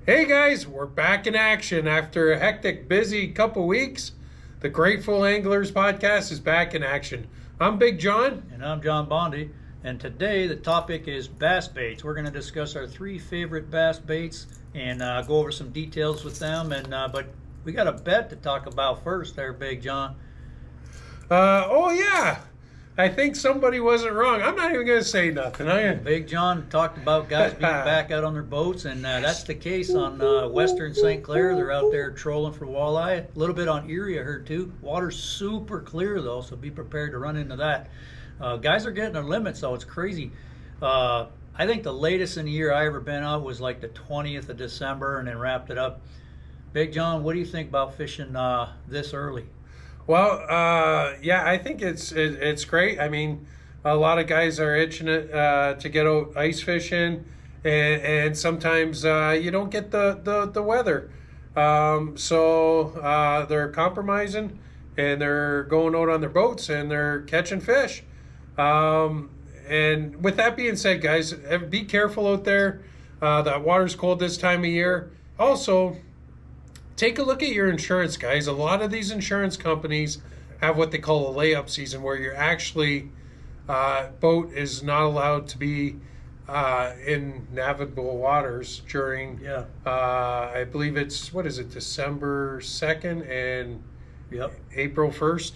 Hey guys, we're back in action after a hectic, busy couple weeks. The Grateful Anglers podcast is back in action. I'm Big John. And I'm John Bondi. And today the topic is bass baits. We're going to discuss our 3 favorite bass baits and go over some details with them. But we got a bet to talk about first there, Big John. Oh yeah, I think somebody wasn't wrong. I'm not even going to say nothing. Big John talked about guys being back out on their boats, and that's the case on Western St. Clair. They're out there trolling for walleye. A little bit on Erie, I heard too. Water's super clear though, so be prepared to run into that. Guys are getting their limits though. It's crazy. I think the latest in the year I ever been out was like the 20th of December, and then wrapped it up. Big John, what do you think about fishing this early? Well, yeah, I think it's great. I mean, a lot of guys are itching it to get out ice fishing, and sometimes you don't get the weather, so they're compromising and they're going out on their boats and they're catching fish. And with that being said, guys, be careful out there. The water's cold this time of year. Also, take a look at your insurance, guys. A lot of these insurance companies have what they call a layup season, where you're actually boat is not allowed to be in navigable waters during. Yeah. I believe it's December 2nd and April 1st,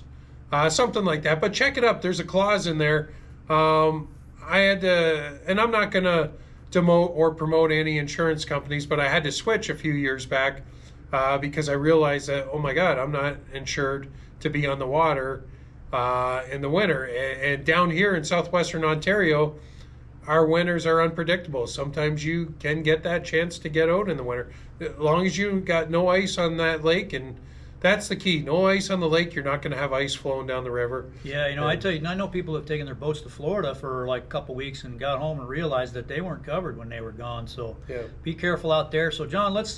something like that. But check it up. There's a clause in there. I had to, and I'm not gonna demote or promote any insurance companies, but I had to switch a few years back. Because I realized that, oh my God, I'm not insured to be on the water in the winter. And down here in southwestern Ontario, our winters are unpredictable. Sometimes you can get that chance to get out in the winter. As long as you got no ice on that lake, and that's the key. No ice on the lake, you're not going to have ice flowing down the river. Yeah, I tell you, I know people have taken their boats to Florida for like a couple weeks and got home and realized that they weren't covered when they were gone. So be careful out there. So John, let's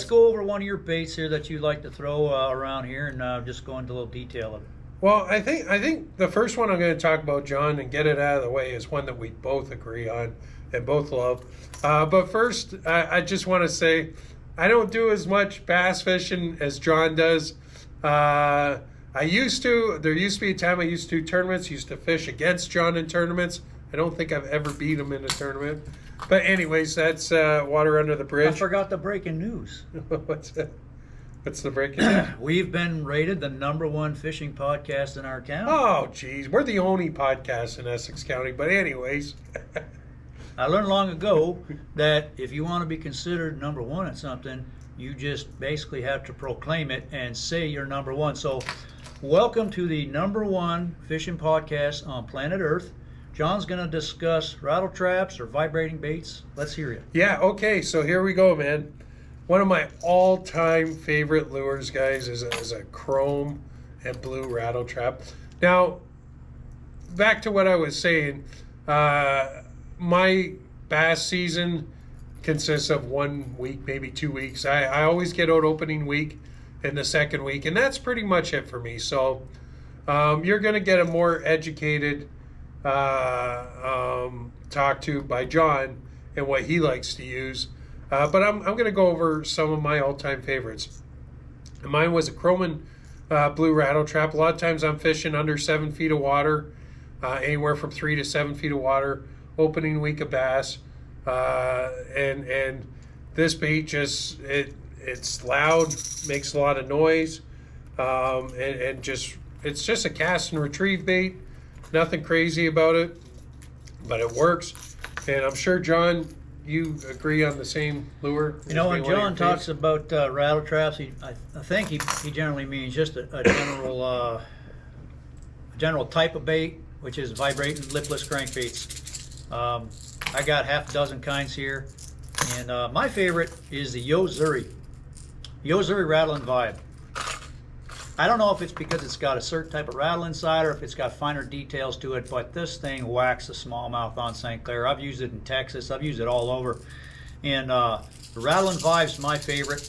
go over one of your baits here that you like to throw around here, and just go into a little detail of it. Well, I think the first one I'm going to talk about, John, and get it out of the way, is one that we both agree on and both love. But first, I just want to say I don't do as much bass fishing as John does. There used to be a time I used to do tournaments, used to fish against John in tournaments. I don't think I've ever beat him in a tournament. But anyways, that's water under the bridge. I forgot the breaking news. What's that? What's the breaking news? We've been rated the #1 fishing podcast in our county. Oh, geez. We're the only podcast in Essex County. But anyways. I learned long ago that if you want to be considered #1 at something, you just basically have to proclaim it and say you're #1. So welcome to the #1 fishing podcast on planet Earth. John's going to discuss rattle traps or vibrating baits. Let's hear it. Yeah, okay, so here we go, man. One of my all-time favorite lures, guys, is a chrome and blue rattle trap. Now, back to what I was saying, my bass season consists of 1 week, maybe 2 weeks. I always get out opening week and the second week, and that's pretty much it for me. So you're going to get a more educated talk to by John and what he likes to use, but I'm going to go over some of my all-time favorites. And mine was a chrome and blue rattle trap. A lot of times I'm fishing under 7 feet of water, anywhere from 3 to 7 feet of water, opening week of bass, and this bait just it's loud, makes a lot of noise, and just it's just a cast and retrieve bait. Nothing crazy about it, but it works. And I'm sure, John, you agree on the same lure? When John talks about rattle traps, I think he generally means just a general type of bait, which is vibrating lipless crankbaits. I got half a dozen kinds here, and my favorite is the Yo-Zuri Rattle and Vibe. I don't know if it's because it's got a certain type of rattle inside or if it's got finer details to it, but this thing whacks the smallmouth on St. Clair. I've used it in Texas. I've used it all over. And the Rattle and Vibe's my favorite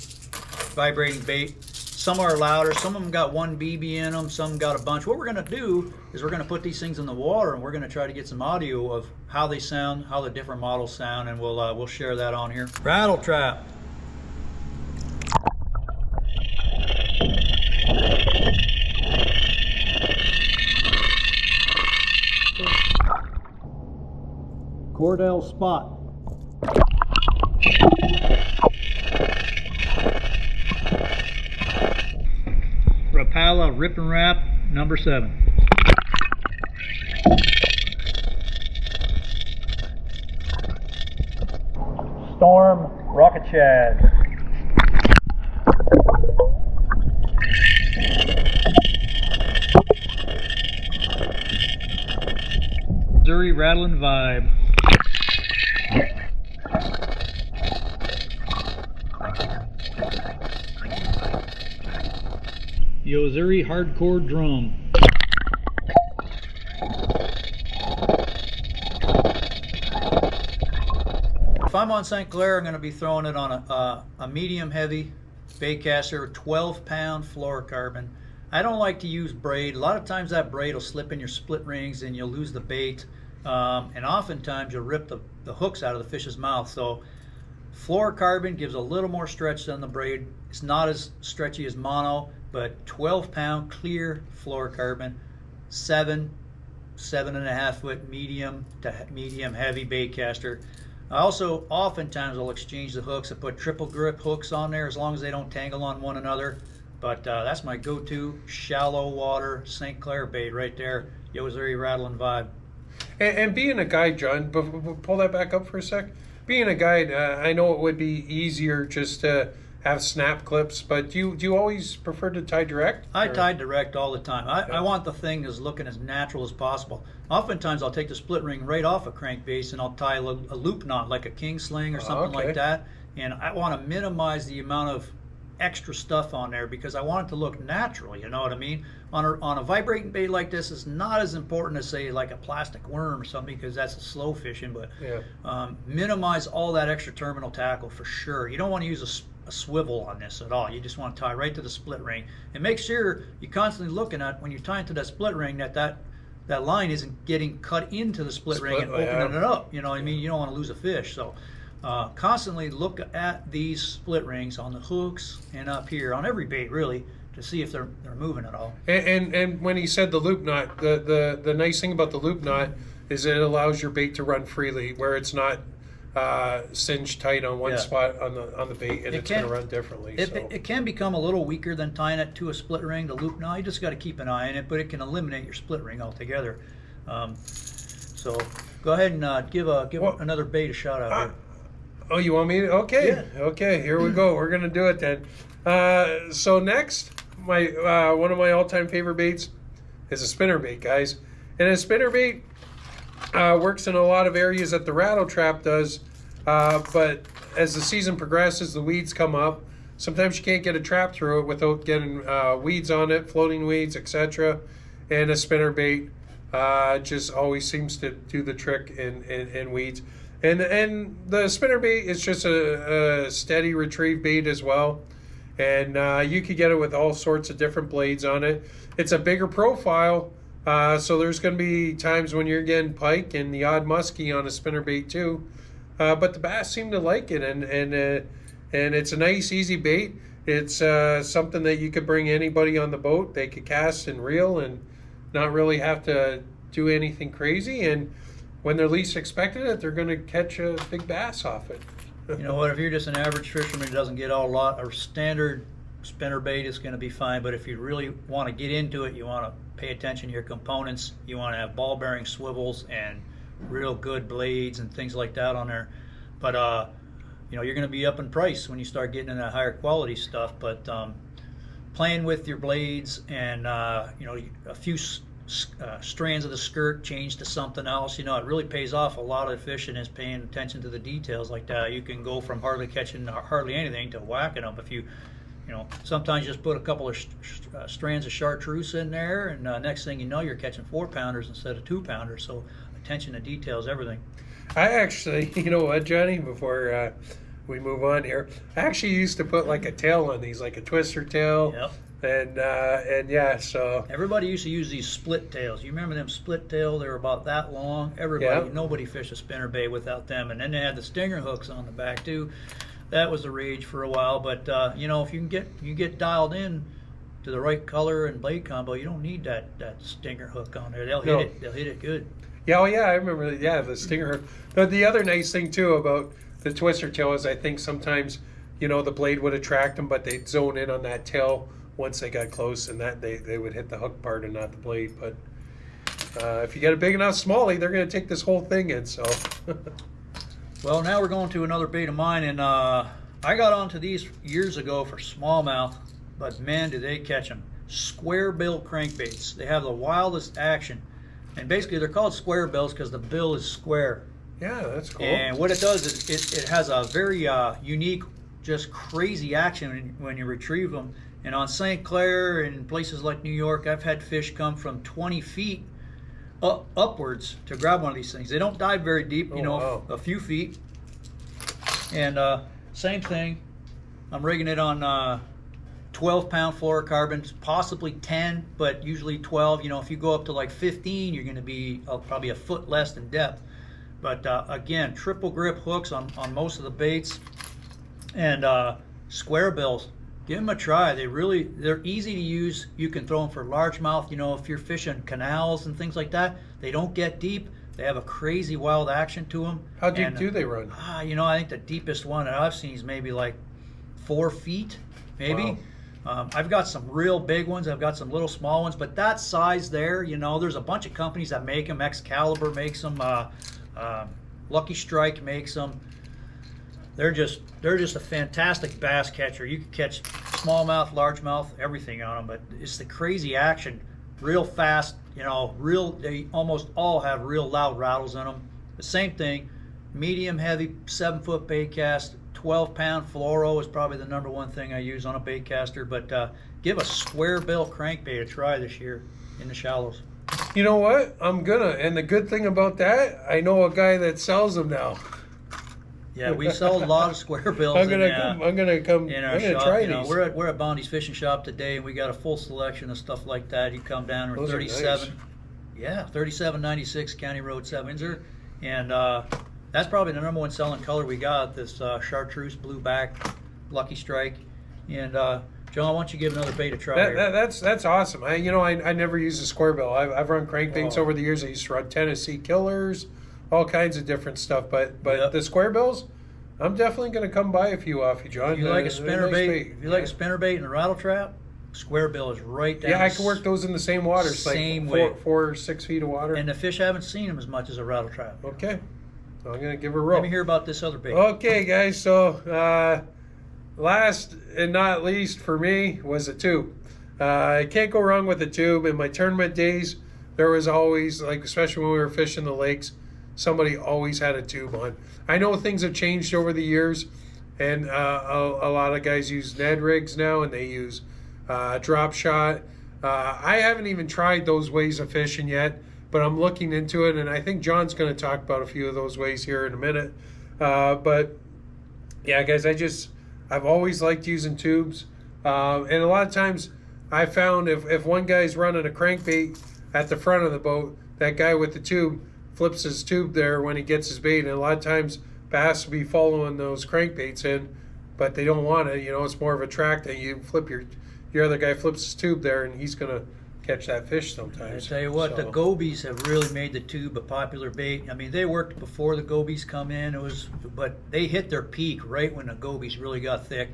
vibrating bait. Some are louder. Some of them got 1 BB in them. Some got a bunch. What we're going to do is we're going to put these things in the water, and we're going to try to get some audio of how they sound, how the different models sound, and we'll share that on here. Rattle trap. Cordell Spot. Rapala Rip and Wrap number 7. Storm Rocket Shad. Missouri Rattling Vibe. Yozuri Hardcore Drum. If I'm on St. Clair, I'm going to be throwing it on a medium heavy baitcaster, 12-pound fluorocarbon. I don't like to use braid. A lot of times that braid will slip in your split rings and you'll lose the bait. And oftentimes you'll rip the hooks out of the fish's mouth. So fluorocarbon gives a little more stretch than the braid. It's not as stretchy as mono, but 12-pound clear fluorocarbon, 7.5 foot medium to medium heavy baitcaster. I also oftentimes will exchange the hooks and put triple grip hooks on there as long as they don't tangle on one another. But that's my go-to shallow water St. Clair bait right there, Yozuri Rattling Vibe. And being a guide, John, pull that back up for a sec. Being a guide, I know it would be easier just to have snap clips, but do you always prefer to tie direct? I tie direct all the time. I want the thing as looking as natural as possible. Oftentimes I'll take the split ring right off a crankbait and I'll tie a loop knot like a king sling or something like that. And I want to minimize the amount of extra stuff on there because I want it to look natural, you know what I mean? On a vibrating bait like this, it's not as important as say like a plastic worm or something because that's a slow fishing, but minimize all that extra terminal tackle for sure. You don't want to use a swivel on this at all. You just want to tie right to the split ring and make sure you're constantly looking at when you're tying to that split ring that line isn't getting cut into the split ring and opening it up. You know what I mean? You don't want to lose a fish. So constantly look at these split rings on the hooks and up here on every bait really to see if they're moving at all. And when he said the loop knot, the nice thing about the loop knot is it allows your bait to run freely where it's not singed tight on one spot on the bait, and it's going to run differently. It can become a little weaker than tying it to a split ring, the loop knot. You just got to keep an eye on it, but it can eliminate your split ring altogether. So go ahead and give another bait a shot out here. Oh, you want me to? Okay. Yeah. Okay, here we go. We're going to do it then. So next, one of my all-time favorite baits is a spinnerbait, guys. And a spinnerbait works in a lot of areas that the rattle trap does, but as the season progresses, the weeds come up. Sometimes you can't get a trap through it without getting weeds on it, floating weeds, etc. And a spinnerbait just always seems to do the trick in weeds. And the spinnerbait is just a steady retrieve bait as well. And you could get it with all sorts of different blades on it. It's a bigger profile. So there's going to be times when you're getting pike and the odd muskie on a spinnerbait too, but the bass seem to like it, and it's a nice easy bait. It's something that you could bring anybody on the boat. They could cast and reel and not really have to do anything crazy. And when they're least expecting it, they're going to catch a big bass off it. You know what? If you're just an average fisherman who doesn't get a lot, a standard spinnerbait is going to be fine. But if you really want to get into it, you want to pay attention to your components. You want to have ball bearing swivels and real good blades and things like that on there. But you know, you're going to be up in price when you start getting into higher quality stuff. But playing with your blades and you know, a few strands of the skirt change to something else, you know, it really pays off. A lot of fishing is paying attention to the details like that. You can go from hardly catching hardly anything to whacking them if you know, sometimes just put a couple of strands of chartreuse in there, and next thing you know, you're catching 4-pounders instead of 2-pounders. So attention to detail is everything. I actually, you know what, Johnny, before we move on here, I actually used to put like a tail on these, like a twister tail. Yep. And yeah, so everybody used to use these split tails. You remember them split tail? They were about that long. Nobody fished a spinnerbait without them. And then they had the stinger hooks on the back too. That was the rage for a while. But you know, if you can get dialed in to the right color and blade combo, you don't need that stinger hook on there. They'll hit it good. Yeah, oh yeah, I remember. Yeah, the stinger. But the other nice thing too about the twister tail is I think sometimes the blade would attract them, but they'd zone in on that tail once they got close, and that they would hit the hook part and not the blade. But if you get a big enough smallie, they're going to take this whole thing in. So. Well, now we're going to another bait of mine, and I got onto these years ago for smallmouth, but man, do they catch them. Square bill crankbaits. They have the wildest action. And basically they're called square bills because the bill is square. Yeah, that's cool. And what it does is it has a very unique, just crazy action when you retrieve them. And on St. Clair and places like New York, I've had fish come from 20 feet upwards to grab one of these things. They don't dive very deep, wow. a few feet. And same thing, I'm rigging it on 12-pound fluorocarbons, possibly 10, but usually 12. If you go up to like 15, you're going to be probably a foot less in depth. But again, triple grip hooks on most of the baits, and square bills. Give them a try. They're easy to use. You can throw them for largemouth. If you're fishing canals and things like that, they don't get deep. They have a crazy wild action to them. How deep do they run? I think the deepest one that I've seen is maybe like 4 feet, maybe. Wow. I've got some real big ones. I've got some little small ones, but that size there, there's a bunch of companies that make them. Excalibur makes them. Lucky Strike makes them. They're just a fantastic bass catcher. You can catch smallmouth, largemouth, everything on them, but it's the crazy action, real fast. They almost all have real loud rattles in them. The same thing, medium heavy 7-foot bait cast, 12-pound fluoro is probably the #1 thing I use on a bait caster. But give a square bill crankbait a try this year in the shallows. You know what? I'm gonna. And the good thing about that, I know a guy that sells them now. Yeah, we sell a lot of square bills. I'm gonna come in our I'm gonna shop. try these. We're at Bondi's Fishing Shop today, and we got a full selection of stuff like that. You come down, we're 37. Nice. Yeah, 3796 County Road 7 Windsor, and that's probably the #1 selling color we got. This chartreuse blue back Lucky Strike. And John, why don't you give another bait a try? That's awesome. I never used a square bill. I've run crankbaits over the years. I used to run Tennessee Killers, all kinds of different stuff. But Yep. the square bills, I'm definitely going to come buy a few off you, John. If you like a spinnerbait, bait. if you like a spinnerbait and a rattle trap, square bill is right down. Yeah, I can work those in the same water. It's Same like way. 4 or 6 feet of water. And the fish haven't seen them as much as a rattle trap. Okay, so I'm going to give her a roll. Let me hear about this other bait. Okay, guys. So last and not least for me was a tube. I can't go wrong with a tube. In my tournament days, there was always, especially when we were fishing the lakes, somebody always had a tube on. I know things have changed over the years, and a lot of guys use Ned rigs now, and they use drop shot. I haven't even tried those ways of fishing yet, but I'm looking into it, and I think John's going to talk about a few of those ways here in a minute. But yeah, guys, I've always liked using tubes, and a lot of times I found if one guy's running a crankbait at the front of the boat, that guy with the tube flips his tube there when he gets his bait, and a lot of times bass will be following those crankbaits in, but they don't want it. It's more of a track that you flip your other guy flips his tube there, and he's gonna catch that fish sometimes. I tell you what, the gobies have really made the tube a popular bait. I mean, they worked before the gobies come in. But they hit their peak right when the gobies really got thick.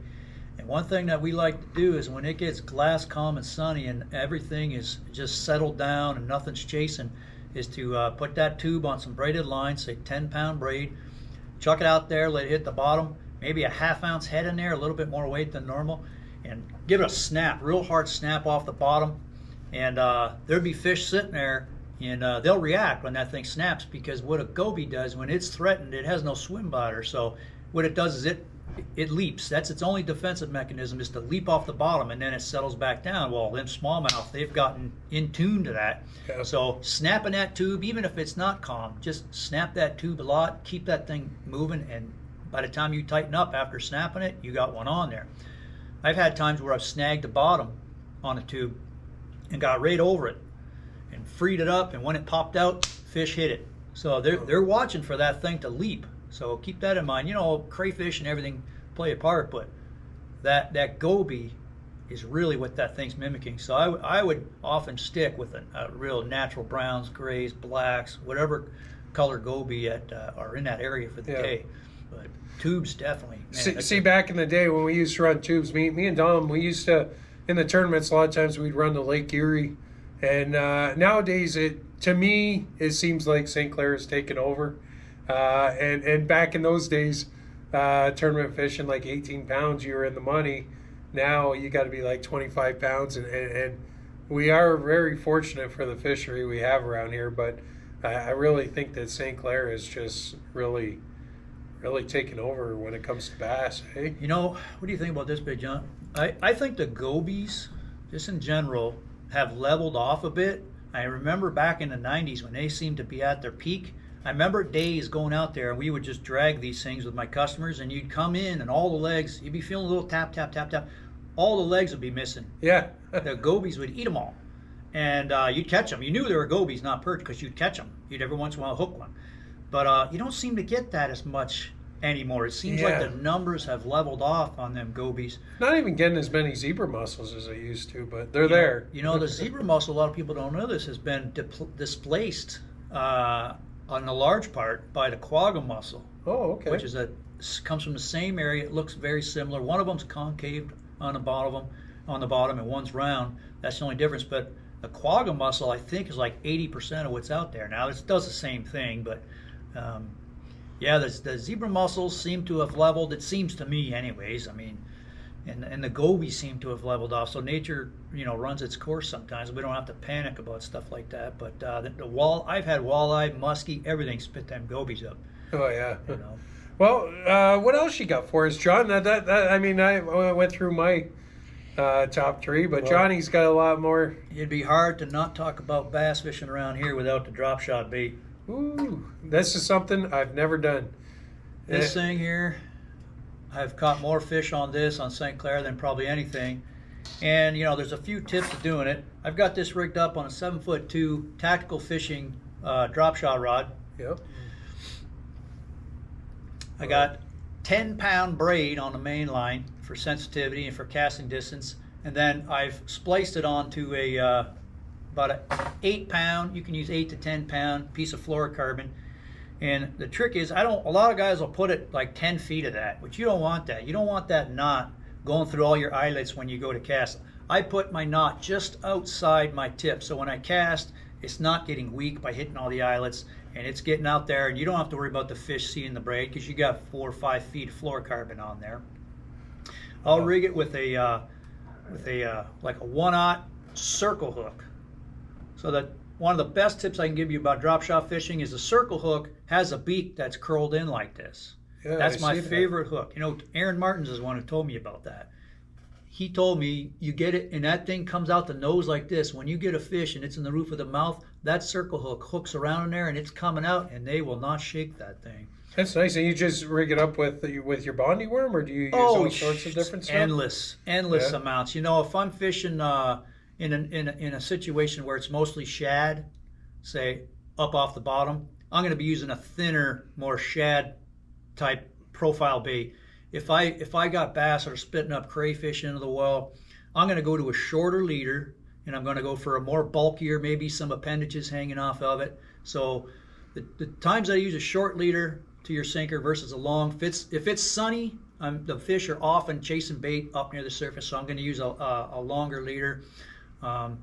And one thing that we like to do is when it gets glass, calm, and sunny, and everything is just settled down and nothing's chasing, is to put that tube on some braided line, say 10-pound braid, chuck it out there, let it hit the bottom, maybe a ½ ounce head in there, a little bit more weight than normal, and give it a snap, real hard snap off the bottom. And there'd be fish sitting there, and they'll react when that thing snaps, because what a goby does when it's threatened, it has no swim bladder. So what it does is it leaps. That's its only defensive mechanism, is to leap off the bottom, and then it settles back down. Well, them smallmouth, they've gotten in tune to that. Yeah. So snapping that tube, even if it's not calm, just snap that tube a lot, keep that thing moving, and by the time you tighten up after snapping it, you got one on there. I've had times where I've snagged the bottom on a tube and got right over it and freed it up, and when it popped out, fish hit it. So they're watching for that thing to leap. So keep that in mind. Crayfish and everything play a part, but that goby is really what that thing's mimicking. So I would often stick with a real natural browns, grays, blacks, whatever color goby are in that area for the day. But tubes definitely. Man, see, back in the day when we used to run tubes, me and Dom, we used to, in the tournaments, a lot of times we'd run to Lake Erie. And nowadays, to me, it seems like St. Clair has taken over. And back in those days, tournament fishing, like 18 pounds, you were in the money. Now you got to be like 25 pounds. And we are very fortunate for the fishery we have around here. But I really think that St. Clair is just really taken over when it comes to bass. Hey? You know, what do you think about this, Big John? I think the gobies, just in general, have leveled off a bit. I remember back in the 90s when they seemed to be at their peak. I remember days going out there and we would just drag these things with my customers, and you'd come in and all the legs, you'd be feeling a little tap, tap, tap, tap. All the legs would be missing. Yeah. The gobies would eat them all. And you'd catch them. You knew they were gobies, not perch, because you'd catch them. You'd every once in a while hook one. But you don't seem to get that as much anymore. It seems like the numbers have leveled off on them gobies. Not even getting as many zebra mussels as they used to, but they're there. You know, the zebra mussel, a lot of people don't know this, has been displaced on the large part by the quagga mussel. Oh, okay. Which comes from the same area. It looks very similar. One of them's concave on the bottom, and one's round. That's the only difference. But the quagga mussel, I think, is like 80% of what's out there. Now, it does the same thing, but yeah, the zebra mussels seem to have leveled. It seems to me, anyways. I mean, and the gobies seem to have leveled off. So nature, runs its course sometimes. We don't have to panic about stuff like that. But I've had walleye, muskie, everything spit them gobies up. Oh yeah. Well, what else you got for us, John? I mean, I went through my top three, but Johnny's got a lot more. It'd be hard to not talk about bass fishing around here without the drop shot bait. Ooh, this is something I've never done. This thing here, I've caught more fish on St. Clair than probably anything. And, there's a few tips to doing it. I've got this rigged up on a 7'2" tactical fishing drop shot rod. Yep. I got 10-pound braid on the main line for sensitivity and for casting distance. And then I've spliced it onto about an 8-pound, you can use 8 to 10-pound piece of fluorocarbon. And the trick is, a lot of guys will put it like 10 feet of that, but you don't want that. You don't want that knot going through all your eyelets when you go to cast. I put my knot just outside my tip, so when I cast, it's not getting weak by hitting all the eyelets, and it's getting out there, and you don't have to worry about the fish seeing the braid because you got 4 or 5 feet of fluorocarbon on there. I'll rig it with a like a 1/0 circle hook. So that one of the best tips I can give you about drop shot fishing is the circle hook has a beak that's curled in like this. Yeah, that's my favorite hook. Aaron Martins is the one who told me about that. He told me you get it, and that thing comes out the nose like this. When you get a fish and it's in the roof of the mouth, that circle hook hooks around in there and it's coming out, and they will not shake that thing. That's nice. And you just rig it up with your Bondy worm, or do you use all sorts of different stuff? Endless amounts. If I'm fishing in a situation where it's mostly shad, say up off the bottom, I'm going to be using a thinner, more shad type profile bait. If I got bass that are spitting up crayfish into the well, I'm going to go to a shorter leader, and I'm going to go for a more bulkier, maybe some appendages hanging off of it. So the times I use a short leader to your sinker versus a long, if it's sunny, the fish are often chasing bait up near the surface, so I'm going to use a longer leader.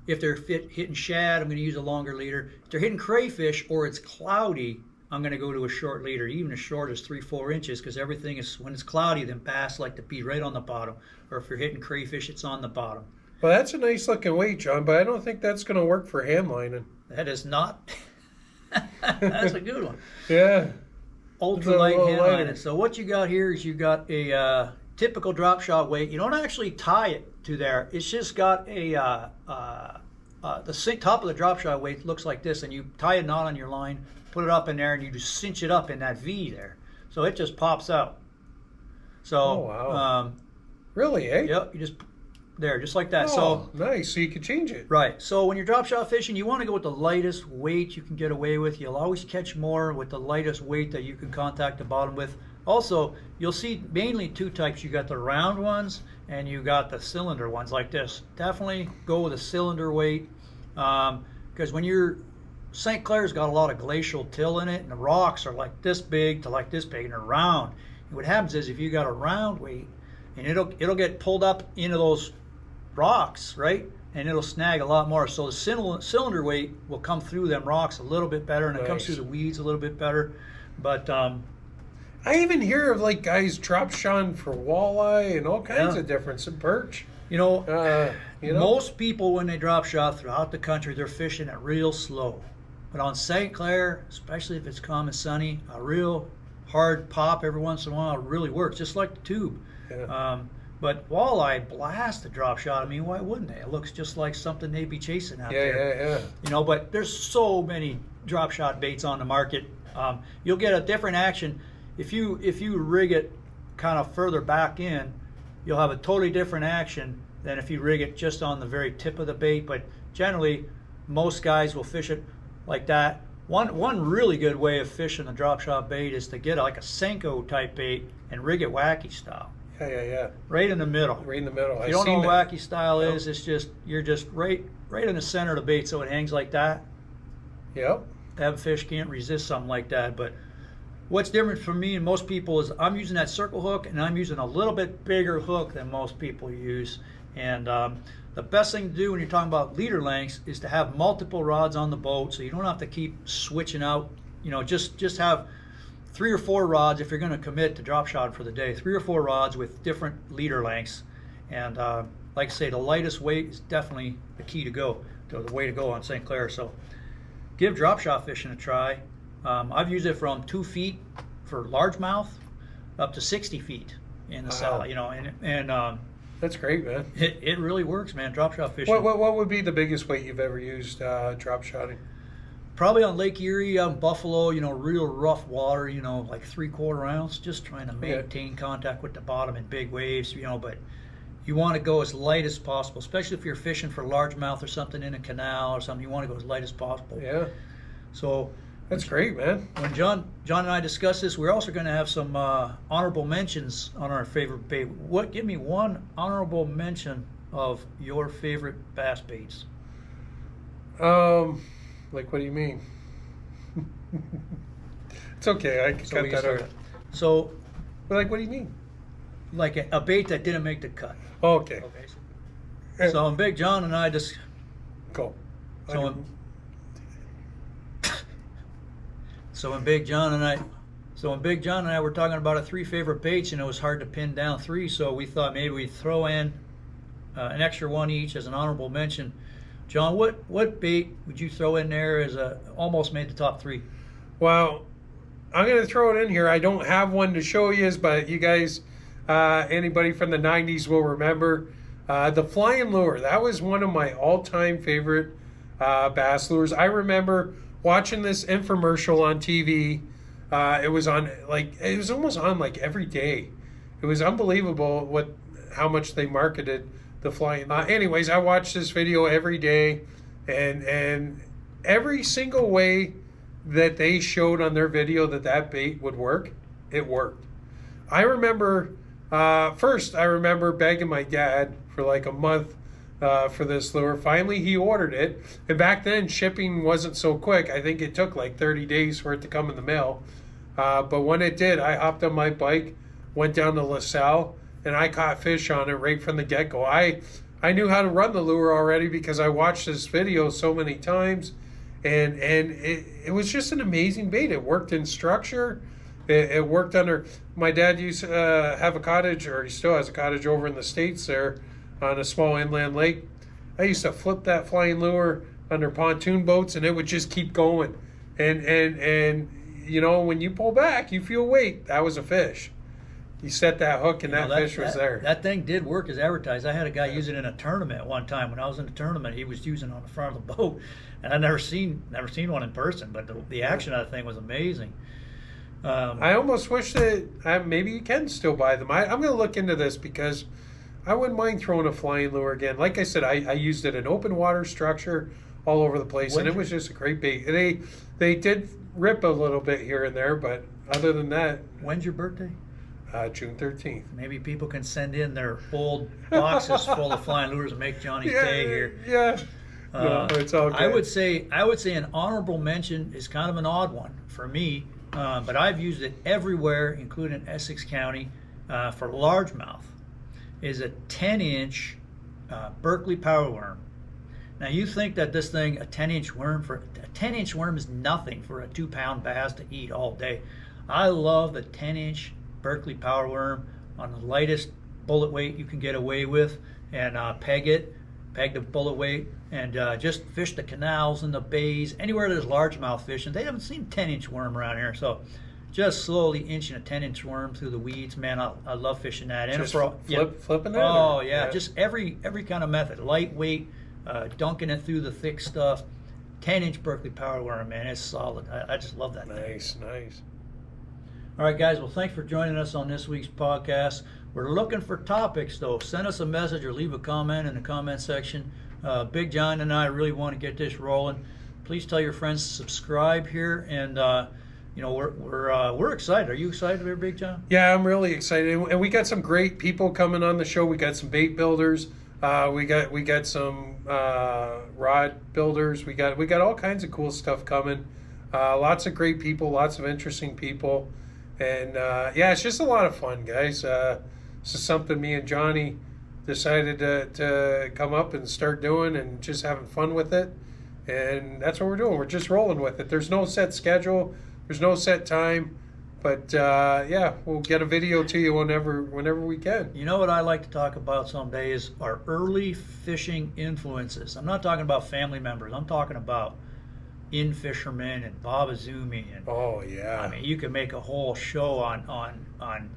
If they're hitting shad, I'm going to use a longer leader. If they're hitting crayfish or it's cloudy, I'm going to go to a short leader, even as short as 3-4 inches, because everything is, when it's cloudy, then bass like to be right on the bottom. Or if you're hitting crayfish, it's on the bottom. Well, that's a nice looking weight, John, but I don't think that's going to work for hand lining. That is not. That's a good one. Yeah. Ultralight hand lining. So what you got here is you got a typical drop shot weight. You don't actually tie it to there. It's just got the top of the drop shot weight looks like this, and you tie a knot on your line, put it up in there, and you just cinch it up in that V there. So it just pops out. So, oh, wow. Really, eh? Yep, you just, there, just like that. Oh, so nice. So you can change it. Right. So when you're drop shot fishing, you want to go with the lightest weight you can get away with. You'll always catch more with the lightest weight that you can contact the bottom with. Also, you'll see mainly two types. You got the round ones and you got the cylinder ones like this. Definitely go with a cylinder weight, because when you're St. Clair's got a lot of glacial till in it, and the rocks are like this big to like this big, and they're round. And what happens is if you got a round weight, and it'll get pulled up into those rocks, right? And it'll snag a lot more. So the cylinder weight will come through them rocks a little bit better, and it comes through the weeds a little bit better. But I even hear of like guys drop shotting for walleye and all kinds of difference in perch. Most people when they drop shot throughout the country, they're fishing it real slow. But on St. Clair, especially if it's calm and sunny, a real hard pop every once in a while really works, just like the tube. Yeah. But walleye blast the drop shot. I mean, why wouldn't they? It looks just like something they'd be chasing out there. Yeah. But there's so many drop shot baits on the market. You'll get a different action if you rig it kind of further back in. You'll have a totally different action than if you rig it just on the very tip of the bait. But generally, most guys will fish it like that. One really good way of fishing a drop shot bait is to get like a Senko type bait and rig it wacky style. Yeah. Right in the middle. Right in the middle. If you don't know what wacky style is, it's just you're just right in the center of the bait, so it hangs like that. Yep. That fish can't resist something like that. But what's different for me and most people is I'm using that circle hook, and I'm using a little bit bigger hook than most people use. And the best thing to do when you're talking about leader lengths is to have multiple rods on the boat, so you don't have to keep switching out. Just have 3 or 4 rods if you're going to commit to drop shot for the day. 3 or 4 rods with different leader lengths. And like I say, the lightest weight is definitely the key to go, the way to go on St. Clair. So give drop shot fishing a try. I've used it from 2 feet for largemouth up to 60 feet in the cell. And that's great, man. It really works, man. Drop shot fishing. What would be the biggest weight you've ever used drop shotting? Probably on Lake Erie, Buffalo, real rough water, like 3/4 ounce, just trying to maintain contact with the bottom in big waves, but you want to go as light as possible, especially if you're fishing for largemouth or something in a canal or something. You want to go as light as possible. Yeah. So that's great, man. When John and I discussed this, we're also going to have some honorable mentions on our favorite bait. Give me one honorable mention of your favorite bass baits. Like, what do you mean? It's okay, I can cut that out. So, like, what do you mean? Like a bait that didn't make the cut. Oh, okay. So when Big John and I just go. So when Big John and I were talking about our 3 favorite baits, and it was hard to pin down 3, so we thought maybe we'd throw in an extra one each as an honorable mention. John, what bait would you throw in there as almost made the top 3? Well, I'm going to throw it in here. I don't have one to show you, but you guys, anybody from the 90s will remember the flying lure. That was one of my all-time favorite bass lures. I remember watching this infomercial on TV. It was almost on like every day. It was unbelievable how much they marketed the flying. Anyways, I watched this video every day, and every single way that they showed on their video that bait would work, it worked. I remember first I remember begging my dad for like a month for this lure. Finally he ordered it, and back then shipping wasn't so quick. I think it took like 30 days for it to come in the mail, but when it did, I hopped on my bike, went down to LaSalle, and I caught fish on it right from the get-go. I knew how to run the lure already because I watched this video so many times, and it was just an amazing bait. It worked in structure. It worked under. My dad used to have a cottage, or he still has a cottage over in the States there on a small inland lake. I used to flip that flying lure under pontoon boats, and it would just keep going. And when you pull back, you feel weight. That was a fish. You set that hook, and that fish was there. That thing did work as advertised. I had a guy use it in a tournament one time. When I was in a tournament, he was using it on the front of the boat, and I'd never seen one in person. But the action of the thing was amazing. I almost wish that maybe you can still buy them. I'm going to look into this because I wouldn't mind throwing a flying lure again. Like I said, I used it in open water structure all over the place, and it was just a great bait. They did rip a little bit here and there, but other than that, When's your birthday? June 13th. Maybe people can send in their old boxes full of flying lures and make Johnny's day here. Yeah. No, it's all good. I would say an honorable mention is kind of an odd one for me, but I've used it everywhere, including Essex County, for largemouth. Is a 10-inch Berkeley power worm. Now you think that this thing, a 10-inch worm is nothing for a 2-pound bass to eat all day. I love the 10-inch Berkeley power worm on the lightest bullet weight you can get away with, and peg the bullet weight, and just fish the canals and the bays, anywhere there's largemouth fishing. They haven't seen 10-inch worm around here, so just slowly inching a 10-inch worm through the weeds, man. I love fishing that. And just flipping it? Oh yeah, just every kind of method. Lightweight, dunking it through the thick stuff. 10-inch Berkeley power worm, man, it's solid. I just love that thing. Nice. All right, guys. Well, thanks for joining us on this week's podcast. We're looking for topics, though. Send us a message or leave a comment in the comment section. Big John and I really want to get this rolling. Please tell your friends to subscribe here, and we're excited. Are you excited there, Big John? Yeah, I'm really excited, and we got some great people coming on the show. We got some bait builders. We got some rod builders. We got all kinds of cool stuff coming. Lots of great people, lots of interesting people. And yeah, it's just a lot of fun, guys. This is something me and Johnny decided to come up and start doing, and just having fun with it. And that's what we're doing. We're just rolling with it. There's no set schedule. There's no set time. But yeah, we'll get a video to you whenever we can. You know what I like to talk about someday is our early fishing influences. I'm not talking about family members. I'm talking about in-fishermen and Bob Azumi, and oh yeah, I mean, you can make a whole show on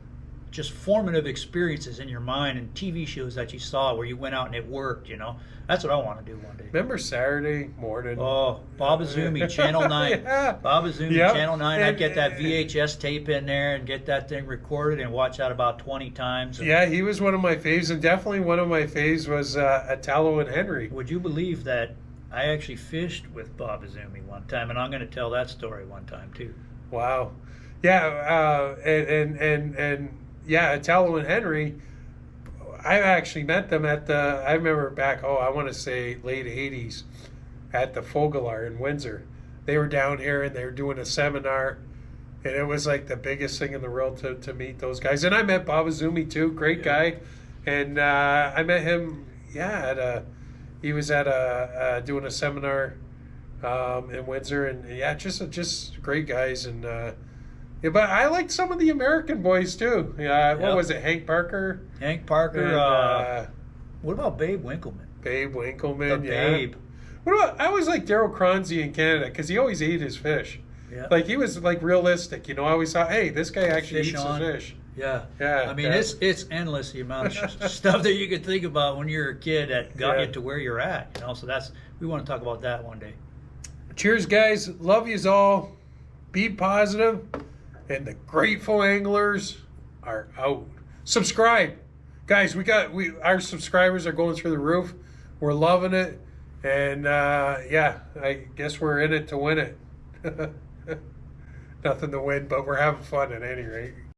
just formative experiences in your mind and TV shows that you saw where you went out and it worked. That's what I want to do one day. Remember Saturday morning? Oh, Bob Azumi, Channel 9. Yeah. Bob Azumi, Yep. Channel 9. I'd get that VHS tape in there and get that thing recorded and watch that about 20 times. Yeah, he was one of my faves, and definitely one of my faves was Tallow and Henry. Would you believe that I actually fished with Bob Azumi one time, and I'm going to tell that story one time too. Wow. Yeah, and yeah, Tallow and Henry, I actually met them I remember back, I want to say late 80s, at the Fogelar in Windsor. They were down here and they were doing a seminar, and it was like the biggest thing in the world to meet those guys. And I met Bob Azumi too, great guy. And I met him, he was at doing a seminar in Windsor, and yeah, just great guys. And yeah, but I liked some of the American boys too. What was it, Hank Parker? Hank Parker. And, what about Babe Winkleman? Babe Winkleman, The yeah. Babe. What about, I always liked Daryl Cronzy in Canada because he always ate his fish. Yeah. Like, he was like realistic. I always thought, hey, this guy actually Fish eats on. his fish. Yeah. Yeah. I mean, it's endless, the amount of stuff that you could think about when you're a kid that got you to where you're at. So we want to talk about that one day. Cheers, guys. Love yous all. Be positive. And the grateful anglers are out. Subscribe. Guys, our subscribers are going through the roof. We're loving it. And yeah, I guess we're in it to win it. Nothing to win, but we're having fun at any rate.